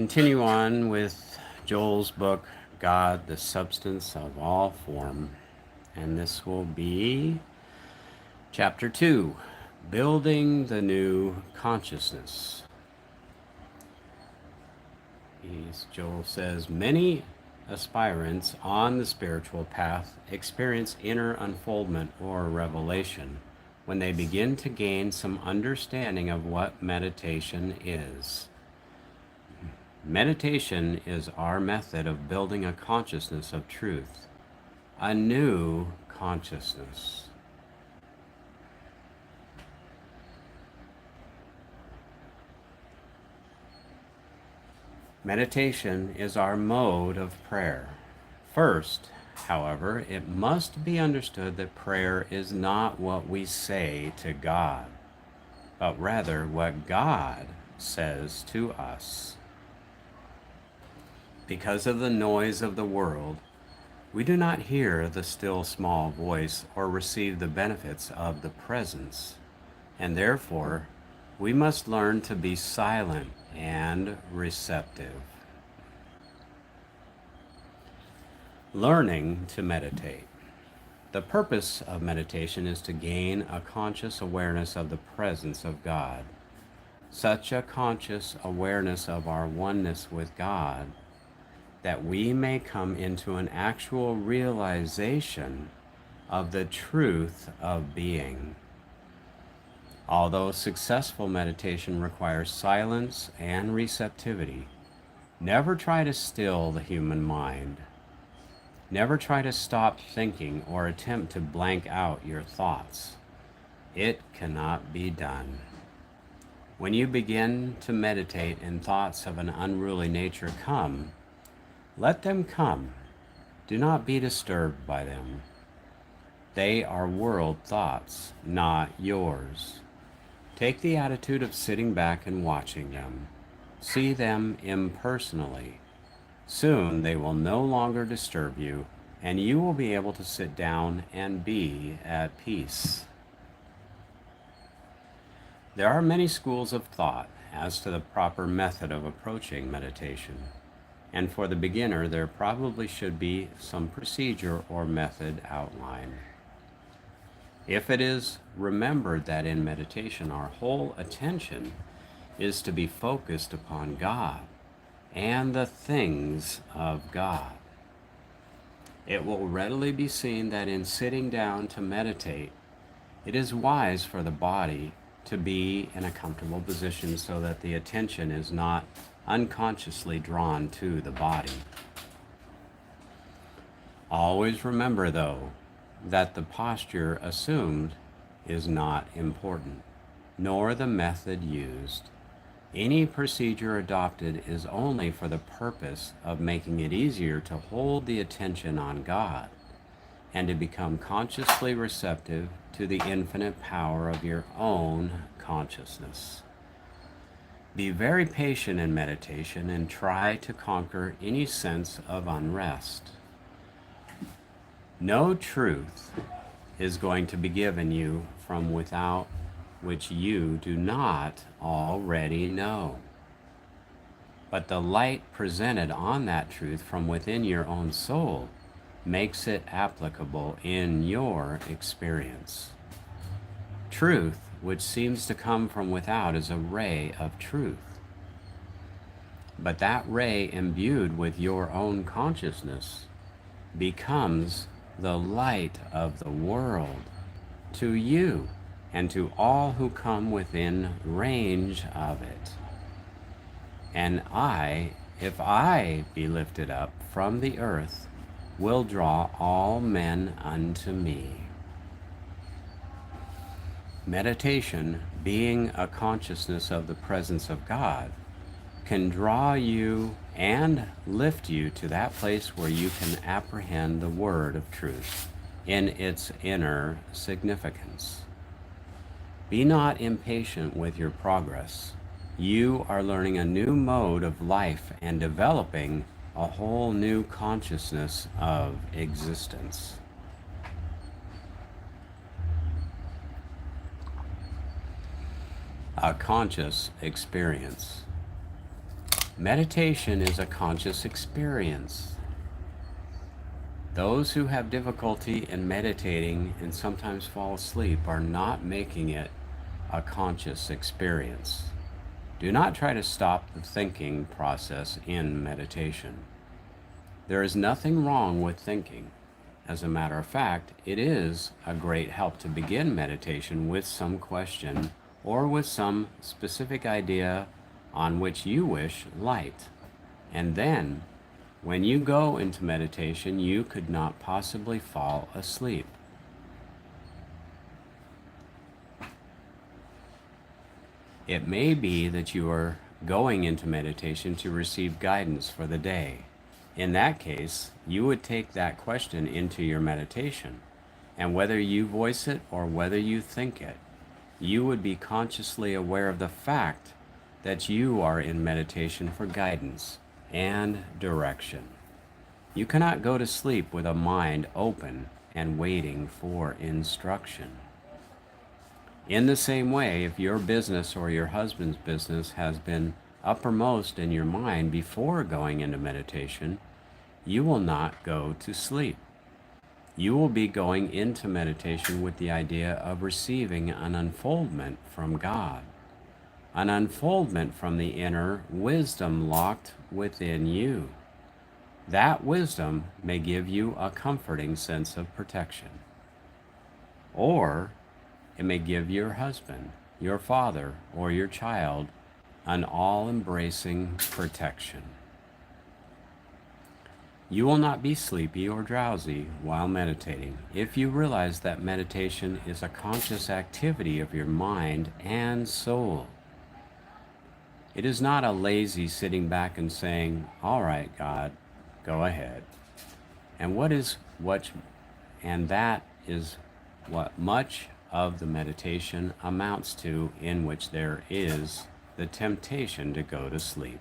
continue on with Joel's book, God, the Substance of All Form. And this will be Chapter 2, Building the New Consciousness. Joel says, many aspirants on the spiritual path experience inner unfoldment or revelation when they begin to gain some understanding of what meditation is. Meditation is our method of building a consciousness of truth, a new consciousness. Meditation is our mode of prayer. First, however, it must be understood that prayer is not what we say to God, but rather what God says to us. Because of the noise of the world, we do not hear the still small voice or receive the benefits of the presence, and therefore we must learn to be silent and receptive. Learning to meditate. The purpose of meditation is to gain a conscious awareness of the presence of God. Such a conscious awareness of our oneness with God that we may come into an actual realization of the truth of being. Although successful meditation requires silence and receptivity, never try to still the human mind. Never try to stop thinking or attempt to blank out your thoughts. It cannot be done. When you begin to meditate and thoughts of an unruly nature come, let them come. Do not be disturbed by them. They are world thoughts, not yours. Take the attitude of sitting back and watching them. See them impersonally. Soon they will no longer disturb you, and you will be able to sit down and be at peace. There are many schools of thought as to the proper method of approaching meditation. And for the beginner, there probably should be some procedure or method outlined. If it is remembered that in meditation our whole attention is to be focused upon God and the things of God, it will readily be seen that in sitting down to meditate, it is wise for the body to be in a comfortable position so that the attention is not unconsciously drawn to the body. Always remember, though, that the posture assumed is not important, nor the method used. Any procedure adopted is only for the purpose of making it easier to hold the attention on God and to become consciously receptive to the infinite power of your own consciousness. Be very patient in meditation and try to conquer any sense of unrest. No truth is going to be given you from without which you do not already know. But the light presented on that truth from within your own soul makes it applicable in your experience. Truth, which seems to come from without, is a ray of truth. But that ray imbued with your own consciousness becomes the light of the world to you and to all who come within range of it. And I, if I be lifted up from the earth, will draw all men unto me. Meditation, being a consciousness of the presence of God, can draw you and lift you to that place where you can apprehend the word of truth in its inner significance. Be not impatient with your progress. You are learning a new mode of life and developing a whole new consciousness of existence. A conscious experience. Meditation is a conscious experience. Those who have difficulty in meditating and sometimes fall asleep are not making it a conscious experience. Do not try to stop the thinking process in meditation. There is nothing wrong with thinking. As a matter of fact, it is a great help to begin meditation with some question or with some specific idea on which you wish light. And then, when you go into meditation, you could not possibly fall asleep. It may be that you are going into meditation to receive guidance for the day. In that case, you would take that question into your meditation, and whether you voice it or whether you think it, you would be consciously aware of the fact that you are in meditation for guidance and direction. You cannot go to sleep with a mind open and waiting for instruction. In the same way, if your business or your husband's business has been uppermost in your mind before going into meditation, you will not go to sleep. You will be going into meditation with the idea of receiving an unfoldment from God, an unfoldment from the inner wisdom locked within you. That wisdom may give you a comforting sense of protection, or it may give your husband, your father, or your child an all-embracing protection. You will not be sleepy or drowsy while meditating if you realize that meditation is a conscious activity of your mind and soul. It is not a lazy sitting back and saying, "All right, God, go ahead." And that is what much of the meditation amounts to, in which there is the temptation to go to sleep.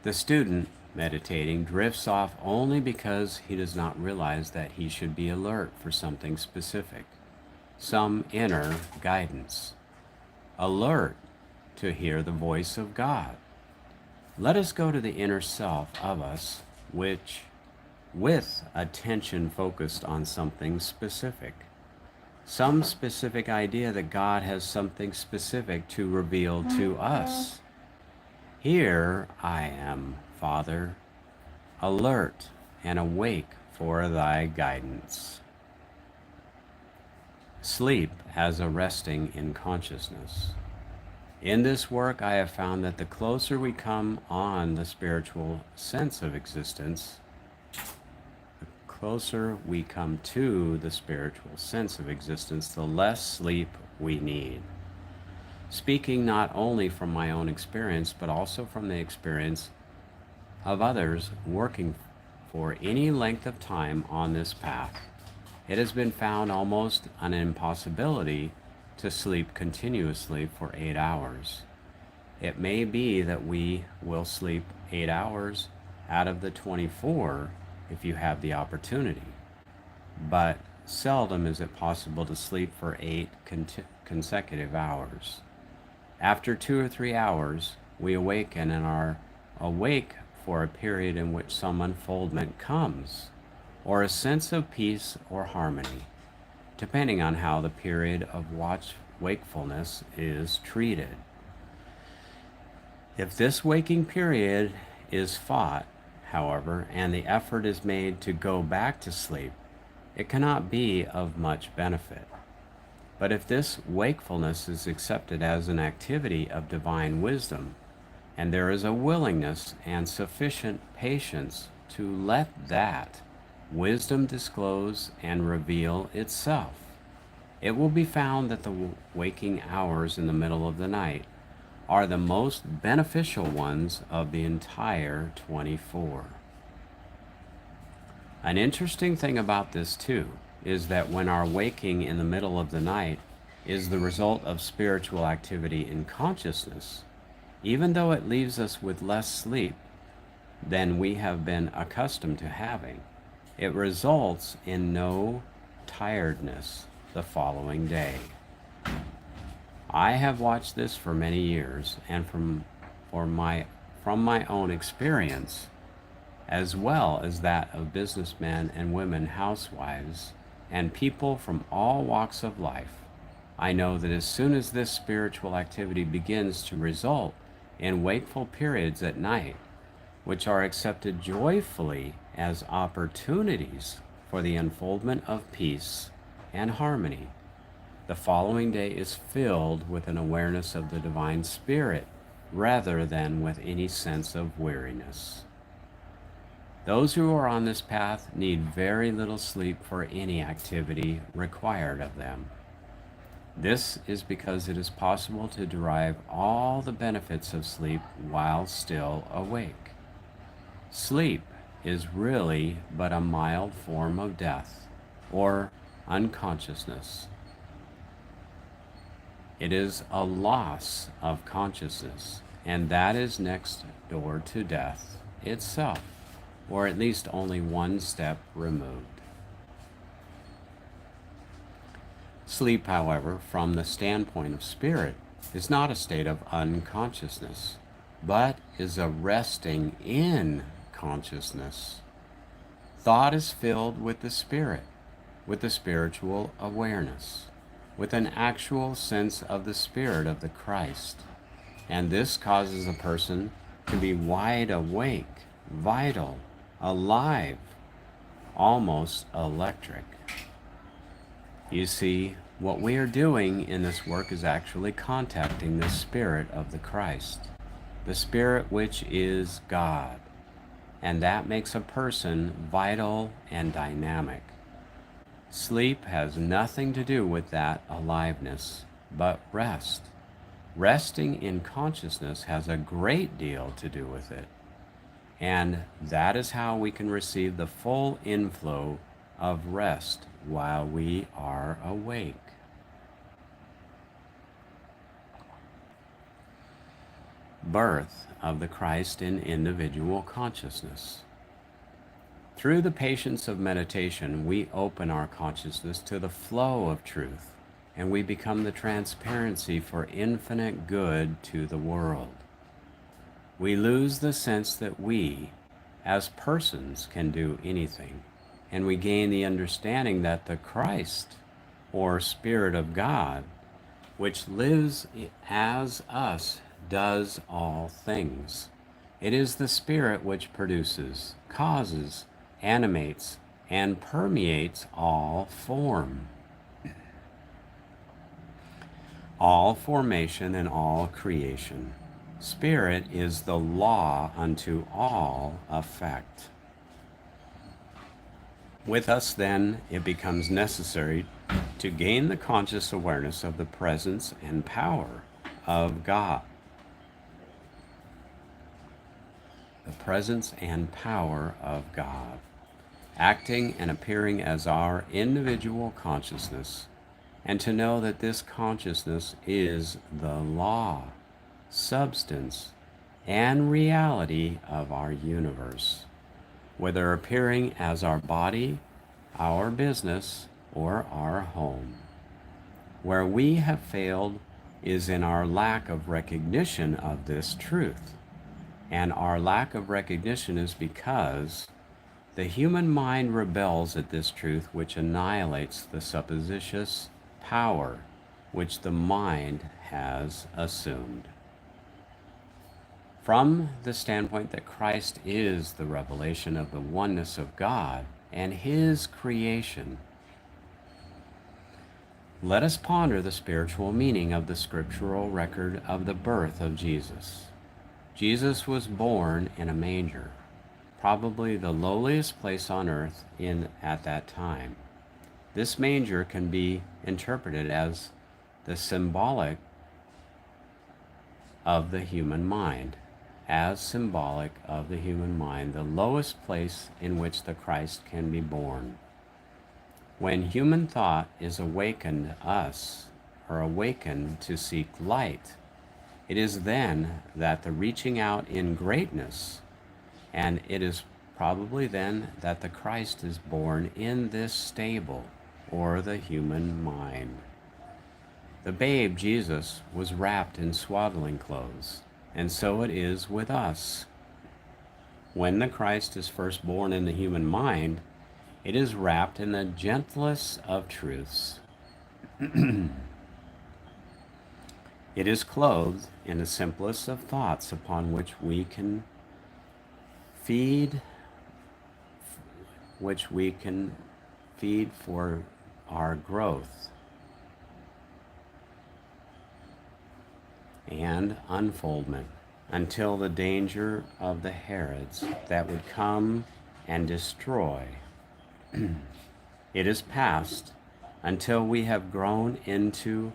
The student meditating drifts off only because he does not realize that he should be alert for something specific, some inner guidance, alert to hear the voice of God. Let us go to the inner self of us, which, with attention focused on something specific, some specific idea that God has something specific to reveal to us. Here I am, Father, alert and awake for thy guidance. Sleep as a resting in consciousness. In this work, I have found that the closer we come on the spiritual sense of existence, the closer we come to the spiritual sense of existence, the less sleep we need. Speaking not only from my own experience, but also from the experience of others working for any length of time on this path, it has been found almost an impossibility to sleep continuously for 8 hours. It may be that we will sleep 8 hours out of the 24 if you have the opportunity, but seldom is it possible to sleep for 8 consecutive hours. After 2 or 3 hours, we awaken and are awake for a period in which some unfoldment comes, or a sense of peace or harmony, depending on how the period of wakefulness is treated. If this waking period is fought, however, and the effort is made to go back to sleep, it cannot be of much benefit. But if this wakefulness is accepted as an activity of divine wisdom, and there is a willingness and sufficient patience to let that wisdom disclose and reveal itself, it will be found that the waking hours in the middle of the night are the most beneficial ones of the entire 24. An interesting thing about this too is that when our waking in the middle of the night is the result of spiritual activity in consciousness, even though it leaves us with less sleep than we have been accustomed to having, it results in no tiredness the following day. I have watched this for many years, and from from my own experience, as well as that of businessmen and women, housewives, and people from all walks of life, I know that as soon as this spiritual activity begins to result in wakeful periods at night, which are accepted joyfully as opportunities for the unfoldment of peace and harmony, the following day is filled with an awareness of the Divine Spirit rather than with any sense of weariness. Those who are on this path need very little sleep for any activity required of them. This is because it is possible to derive all the benefits of sleep while still awake. Sleep is really but a mild form of death or unconsciousness. It is a loss of consciousness, and that is next door to death itself, or at least only one step removed. Sleep, however, from the standpoint of spirit, is not a state of unconsciousness, but is a resting in consciousness. Thought is filled with the spirit, with the spiritual awareness, with an actual sense of the spirit of the Christ. And this causes a person to be wide awake, vital, alive, almost electric. You see, what we are doing in this work is actually contacting the Spirit of the Christ, the Spirit which is God, and that makes a person vital and dynamic. Sleep has nothing to do with that aliveness, but rest. Resting in consciousness has a great deal to do with it, and that is how we can receive the full inflow of rest while we are awake. Birth of the Christ in individual consciousness. Through the patience of meditation, we open our consciousness to the flow of truth, and we become the transparency for infinite good to the world. We lose the sense that we, as persons, can do anything, and we gain the understanding that the Christ, or Spirit of God, which lives as us, does all things. It is the Spirit which produces, causes, animates, and permeates all form, all formation, and all creation. Spirit is the law unto all effect. With us, then, it becomes necessary to gain the conscious awareness of the presence and power of God. The presence and power of God, acting and appearing as our individual consciousness, and to know that this consciousness is the law, substance, and reality of our universe, whether appearing as our body, our business, or our home. Where we have failed is in our lack of recognition of this truth. And our lack of recognition is because the human mind rebels at this truth, which annihilates the supposititious power which the mind has assumed. From the standpoint that Christ is the revelation of the oneness of God and His creation, let us ponder the spiritual meaning of the scriptural record of the birth of Jesus. Jesus was born in a manger, probably the lowliest place on earth at that time. This manger can be interpreted as the symbolic of the human mind, the lowest place in which the Christ can be born. When human thought is awakened to seek light, it is then that the reaching out in greatness, and it is probably then that the Christ is born in this stable, or the human mind. The babe Jesus was wrapped in swaddling clothes, and so it is with us. When the Christ is first born in the human mind, it is wrapped in the gentlest of truths. It is clothed in the simplest of thoughts upon feed, which we can feed for our growth and unfoldment until the danger of the Herods that would come and destroy. It is past until we have grown into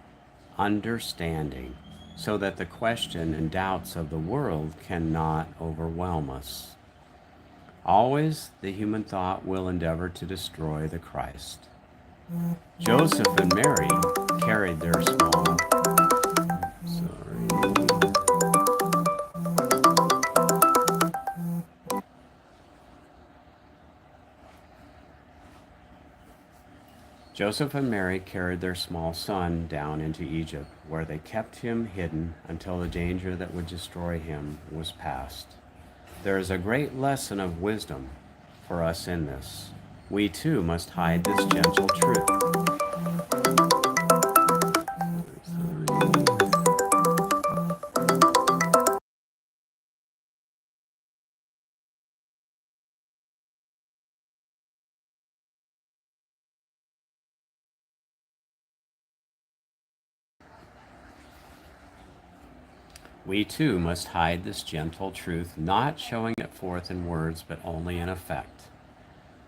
understanding, so that the question and doubts of the world cannot overwhelm us. Always the human thought will endeavor to destroy the Christ. Joseph and Mary carried their small. Joseph and Mary carried their small son down into Egypt, where they kept him hidden until the danger that would destroy him was past. There is a great lesson of wisdom for us in this. We too must hide this gentle truth. We too must hide this gentle truth, not showing it forth in words, but only in effect.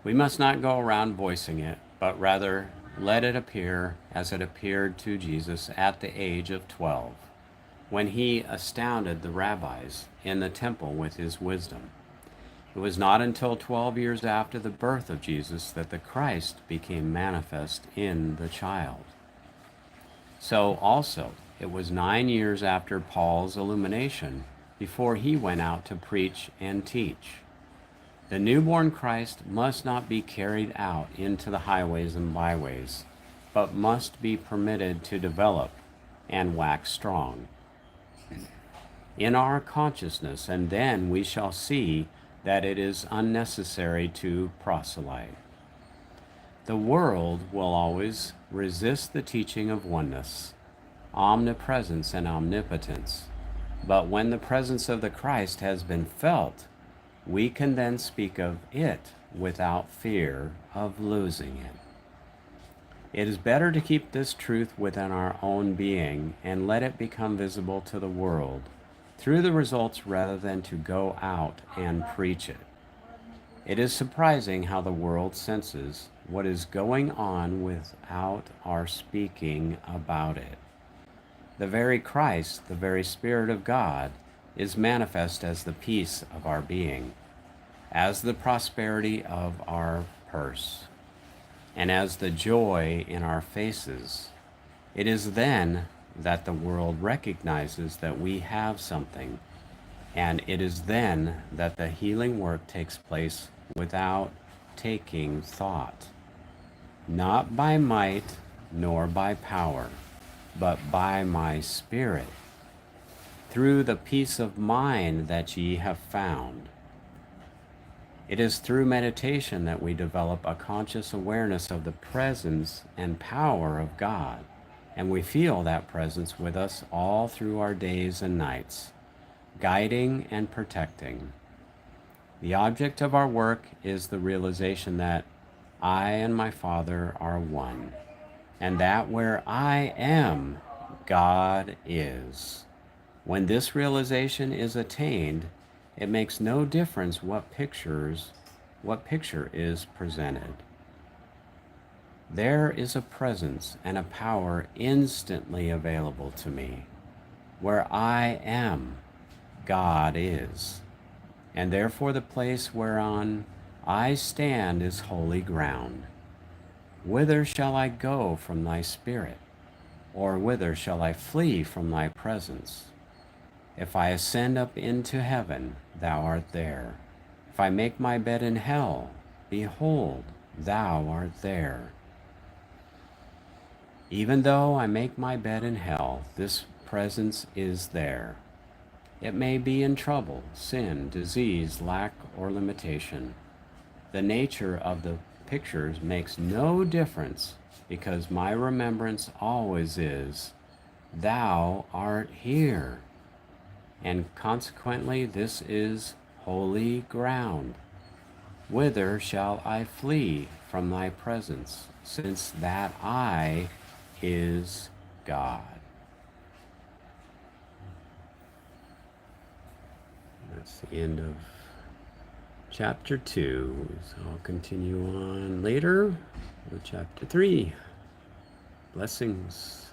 We must not go around voicing it, but rather let it appear as it appeared to Jesus at the age of 12, when he astounded the rabbis in the temple with his wisdom. It was not until 12 years after the birth of Jesus that the Christ became manifest in the child. So also, it was 9 years after Paul's illumination before he went out to preach and teach. The newborn Christ must not be carried out into the highways and byways, but must be permitted to develop and wax strong in our consciousness, and then we shall see that it is unnecessary to proselyte. The world will always resist the teaching of oneness, omnipresence, and omnipotence. But when the presence of the Christ has been felt, we can then speak of it without fear of losing it. It is better to keep this truth within our own being and let it become visible to the world through the results rather than to go out and preach it. It is surprising how the world senses what is going on without our speaking about it. The very Christ, the very Spirit of God, is manifest as the peace of our being, as the prosperity of our purse, and as the joy in our faces. It is then that the world recognizes that we have something, and it is then that the healing work takes place without taking thought, not by might nor by power, but by my Spirit, through the peace of mind that ye have found. It is through meditation that we develop a conscious awareness of the presence and power of God, and we feel that presence with us all through our days and nights, guiding and protecting. The object of our work is the realization that I and my Father are one, and that where I am, God is. When this realization is attained, it makes no difference what picture is presented. There is a presence and a power instantly available to me. Where I am, God is, and therefore the place whereon I stand is holy ground. Whither shall I go from thy Spirit? Or whither shall I flee from thy presence? If I ascend up into heaven, thou art there. If I make my bed in hell, behold, thou art there. Even though I make my bed in hell, this presence is there. It may be in trouble, sin, disease, lack, or limitation. The nature of the pictures makes no difference because my remembrance always is, Thou art here. And consequently, this is holy ground. Whither shall I flee from thy presence, since that I is God? That's the end of chapter 2. So I'll continue on later with chapter 3. Blessings.